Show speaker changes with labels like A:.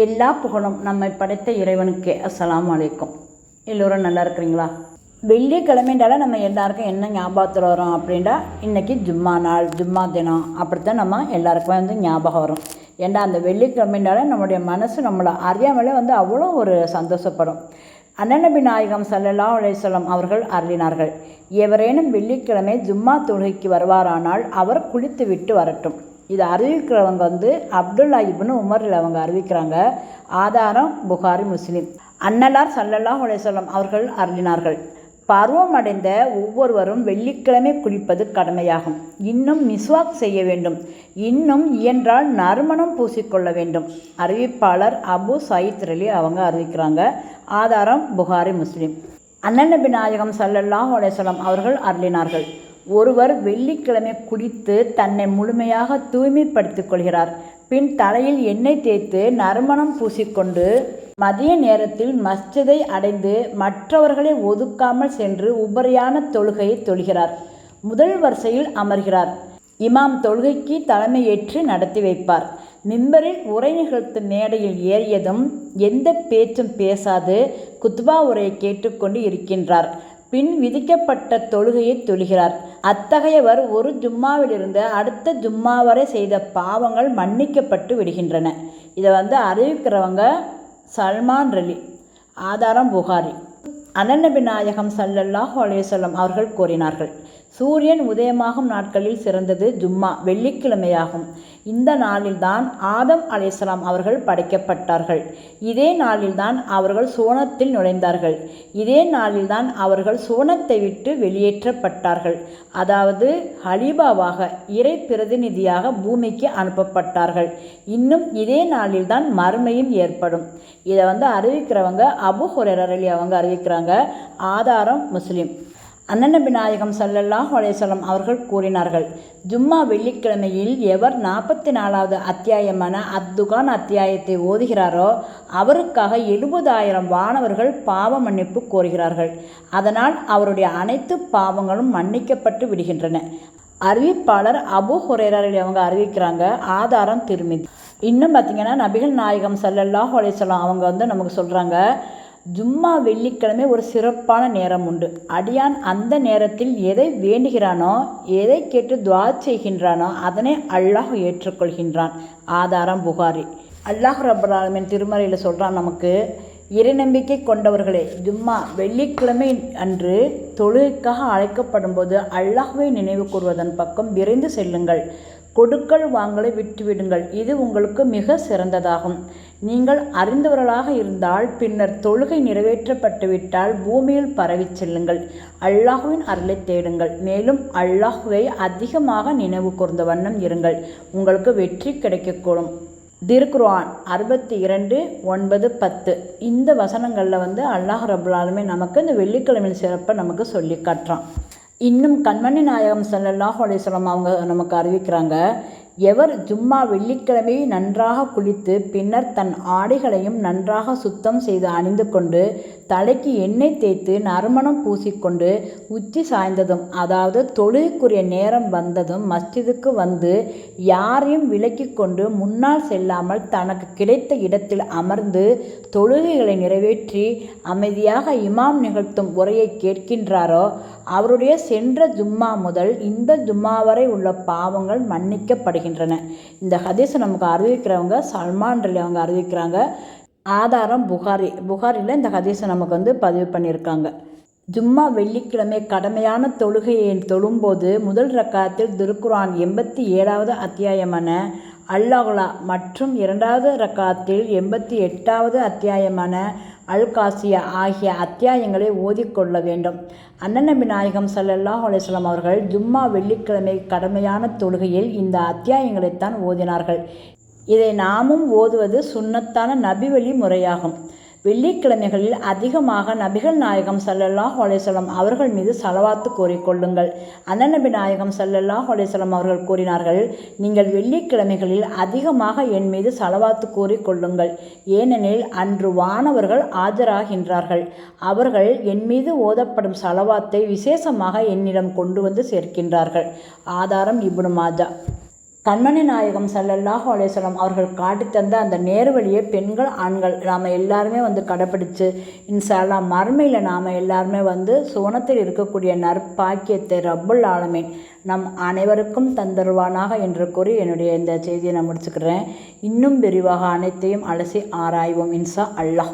A: எல்லா புகழும் நம்மை படைத்த இறைவனுக்கே. அஸ்ஸலாமு அலைக்கும். எல்லோரும் நல்லா இருக்கிறீங்களா? வெள்ளிக்கிழமைண்டால நம்ம எல்லாருக்கும் என்ன ஞாபகத்தில் வரும் அப்படின்டா, இன்றைக்கி ஜும்மா நாள், ஜும்மா தினம் அப்படித்தான் நம்ம எல்லாருக்குமே ஞாபகம் வரும். ஏண்டா அந்த வெள்ளிக்கிழமைண்டால நம்முடைய மனசு நம்மளை அறியாமலே அவ்வளோ ஒரு சந்தோஷப்படும். அண்ணன் நபி நாயகம் ஸல்லல்லாஹு அலைஹி வஸல்லம் அவர்கள் அருளினார்கள், எவரேனும் வெள்ளிக்கிழமை ஜும்மா தொழுகைக்கு வருவாரானால் அவர் குளித்து விட்டு வரட்டும். இதை அறிவிக்கிறவங்க அப்துல்லா இப்னு உமரில் அவங்க அறிவிக்கிறாங்க. ஆதாரம் புகாரி, முஸ்லிம். அன்னலார் ஸல்லல்லாஹு அலைஹி வஸல்லம் அவர்கள் அருளினார்கள், பருவமடைந்த ஒவ்வொருவரும் வெள்ளிக்கிழமை குளிப்பது கடமையாகும். இன்னும் மிஸ்வாக் செய்ய வேண்டும். இன்னும் இயன்றால் நறுமணம் பூசிக்கொள்ள வேண்டும். அறிவிப்பாளர் அபு சயீத் ரலி அவங்க அறிவிக்கிறாங்க. ஆதாரம் புகாரி, முஸ்லிம். அண்ணன் நபி நாயகம் ஸல்லல்லாஹு அலைஹி வஸல்லம் அவர்கள் அருளினார்கள், ஒருவர் வெள்ளிக்கிழமை குளித்து தன்னை முழுமையாக தூய்மைப்படுத்திக் கொள்கிறார். பின் தலையில் எண்ணெய் தேய்த்து நறுமணம் பூசிக்கொண்டு மதிய நேரத்தில் மஸ்ஜிதை அடைந்து மற்றவர்களை ஒதுக்காமல் சென்று உபரியான தொழுகையை தொழுகிறார். முதல் வரிசையில் அமர்கிறார். இமாம் தொழுகைக்கு தலைமையேற்று நடத்தி வைப்பார். மிம்பரில் உரை நிகழ்த்தும் மேடையில் ஏறியதும் எந்த பேச்சும் பேசாது குத்பா உரையை கேட்டுக்கொண்டு இருக்கின்றார். பின் விதிக்கப்பட்ட தொழுகையை தொழுகிறார். அத்தகையவர் ஒரு ஜும்மாவிலிருந்து அடுத்த ஜும்மா வரை செய்த பாவங்கள் மன்னிக்கப்பட்டு விடுகின்றன. இதை அறிவிக்கிறவங்க சல்மான் ரலி. ஆதாரம் புகாரி. அண்ணன் நபி நாயகம் ஸல்லல்லாஹு அலைஹி வஸல்லம் அவர்கள் கூறினார்கள், சூரியன் உதயமாகும் நாட்களில் சிறந்தது ஜும்மா, வெள்ளிக்கிழமையாகும். இந்த நாளில்தான் ஆதம் அலைஹிஸ்ஸலாம் அவர்கள் படைக்கப்பட்டார்கள். இதே நாளில்தான் அவர்கள் சுவனத்தில் நுழைந்தார்கள். இதே நாளில்தான் அவர்கள் சுவனத்தை விட்டு வெளியேற்றப்பட்டார்கள். அதாவது ஹலீபாவாக, இறை பிரதிநிதியாக பூமிக்கு அனுப்பப்பட்டார்கள். இன்னும் இதே நாளில்தான் மறுமையும் ஏற்படும். இதை அறிவிக்கிறவங்க அபு ஹுரைரா ரலி அவங்க அறிவிக்கிறாங்க. ஆதாரம் முஸ்லிம். அண்ணன் நபி நாயகம் ஸல்லல்லாஹு அலைஹி வஸல்லம் அவர்கள் கூறினார்கள், ஜும்மா வெள்ளிக்கிழமையில் எவர் 44வது அத்தியாயமான அத்துகான் அத்தியாயத்தை ஓதுகிறாரோ அவருக்காக 70,000 வானவர்கள் பாவ மன்னிப்பு கோருகிறார்கள். அதனால் அவருடைய அனைத்து பாவங்களும் மன்னிக்கப்பட்டு விடுகின்றன. அறிவிப்பாளர் அபு ஹுரைரா அவங்க அறிவிக்கிறாங்க. ஆதாரம் திருமிதி. இன்னும் பார்த்திங்கன்னா, நபிகள் நாயகம் ஸல்லல்லாஹு அலைஹி வஸல்லம் அவங்க நமக்கு சொல்கிறாங்க, ஜும்மா வெள்ளிக்கிழமை ஒரு சிறப்பான நேரம் உண்டு. அடியான் அந்த நேரத்தில் எதை வேண்டுகிறானோ, எதை கேட்டு துஆ செய்கின்றானோ அதனை அல்லாஹ் ஏற்றுக்கொள்கின்றான். ஆதாரம் புகாரி. அல்லாஹ் ரப்பல் ஆலமீன் திருமறையில் சொல்கிறான் நமக்கு, இறை நம்பிக்கை கொண்டவர்களே, ஜும்மா வெள்ளிக்கிழமை அன்று தொழுகைக்காக அழைக்கப்படும் போது அல்லாஹ்வை நினைவு கூறுவதன் பக்கம் விரைந்து செல்லுங்கள். கொடுக்கல் வாங்கலை விட்டுவிடுங்கள். இது உங்களுக்கு மிக சிறந்ததாகும். நீங்கள் அறிந்தவர்களாக இருந்தால் பின்னர் தொழுகை நிறைவேற்றப்பட்டுவிட்டால் பூமியில் பரவி செல்லுங்கள். அல்லாஹ்வின் அருளை தேடுங்கள். மேலும் அல்லாஹ்வை அதிகமாக நினைவு கூர்ந்த வண்ணம் இருங்கள். உங்களுக்கு வெற்றி கிடைக்கக்கூடும். திருக்குர்ஆன் 62:9-10 இந்த வசனங்களில் அல்லாஹ் ரப்பல் ஆலமீன் நமக்கு இந்த வெள்ளிக்கிழமையின் சிறப்பை நமக்கு சொல்லி காட்டுறான். இன்னும் கண்மணி நாயகம் ஸல்லல்லாஹு அலைஹி வஸல்லம் அவங்க நமக்கு அறிவிக்கிறாங்க, எவர் ஜும்மா வெள்ளிக்கிழமையை நன்றாக குளித்து பின்னர் தன் ஆடைகளையும் நன்றாக சுத்தம் செய்து அணிந்து கொண்டு தலைக்கு எண்ணெய் தேய்த்து நறுமணம் பூசிக்கொண்டு உச்சி சாய்ந்ததும், அதாவது தொழுகைக்குரிய நேரம் வந்ததும் மஸ்ஜிதுக்கு வந்து யாரையும் விலக்கி கொண்டு முன்னால் செல்லாமல் தனக்கு கிடைத்த இடத்தில் அமர்ந்து தொழுகைகளை நிறைவேற்றி அமைதியாக இமாம் நிகழ்த்தும் உரையை கேட்கின்றாரோ அவருடைய சென்ற ஜும்மா முதல் இந்த ஜும்மா வரை உள்ள பாவங்கள் மன்னிக்கப்படுகின்றன. இந்த ஹதீஸை நமக்கு அறிவிக்கிறவங்க சல்மான் ரலி அவங்க அறிவிக்கிறாங்க. ஆதாரம் புகாரி. புகாரியில் இந்த ஹதீஸை நமக்கு பதிவு பண்ணியிருக்காங்க. ஜும்மா வெள்ளிக்கிழமை கடமையான தொழுகையை தொழும்போது முதல் ரக்காத்தில் திருக்குர்ஆன் 87வது அத்தியாயமான அல்-அலா மற்றும் 2வது ரக்காத்தில் 88வது அத்தியாயமான அல்-காசியா ஆகிய அத்தியாயங்களை ஓதிக்கொள்ள வேண்டும். அண்ணன் நபி நாயகம் ஸல்லல்லாஹு அலைஹி வஸல்லம் அவர்கள் ஜும்மா வெள்ளிக்கிழமை கடமையான தொழுகையில் இந்த அத்தியாயங்களைத்தான் ஓதினார்கள். இதை நாமும் ஓதுவது சுன்னத்தான நபி வழி முறையாகும். வெள்ளிக்கிழமைகளில் அதிகமாக நபிகள் நாயகம் ஸல்லல்லாஹு அலைஹி வஸல்லம் அவர்கள் மீது ஸலவாத்து கூறிக்கொள்ளுங்கள். அண்ணன் நபி நாயகம் ஸல்லல்லாஹு அலைஹி வஸல்லம் அவர்கள் கூறினார்கள், நீங்கள் வெள்ளிக்கிழமைகளில் அதிகமாக என் மீது ஸலவாத்து கூறிக்கொள்ளுங்கள். ஏனெனில் அன்று வானவர்கள் ஆஜராகின்றார்கள். அவர்கள் என் மீது ஓதப்படும் ஸலவாத்தை விசேஷமாக என்னிடம் கொண்டு வந்து சேர்க்கின்றார்கள். ஆதாரம் இப்னு மாஜா. கண்மணி நாயகம் ஸல்லல்லாஹு அலைஹி வஸல்லம் அவர்கள் காட்டி தந்த அந்த நேர்வழியை பெண்கள் ஆண்கள் நாம் எல்லாருமே கடைப்பிடிச்சு இன்ஷா அல்லாஹ் மறுமையில் நாம் எல்லாருமே சுவனத்தில் இருக்கக்கூடிய நற்பாக்கியத்தை ரப்புல் ஆலமீன் நம் அனைவருக்கும் தந்தருவானாக என்று கூறி என்னுடைய இந்த செய்தியை நான் முடிச்சுக்கிறேன். இன்னும் விரிவாக அனைத்தையும் அலசி ஆராய்வோம் இன்ஷா அல்லாஹ்.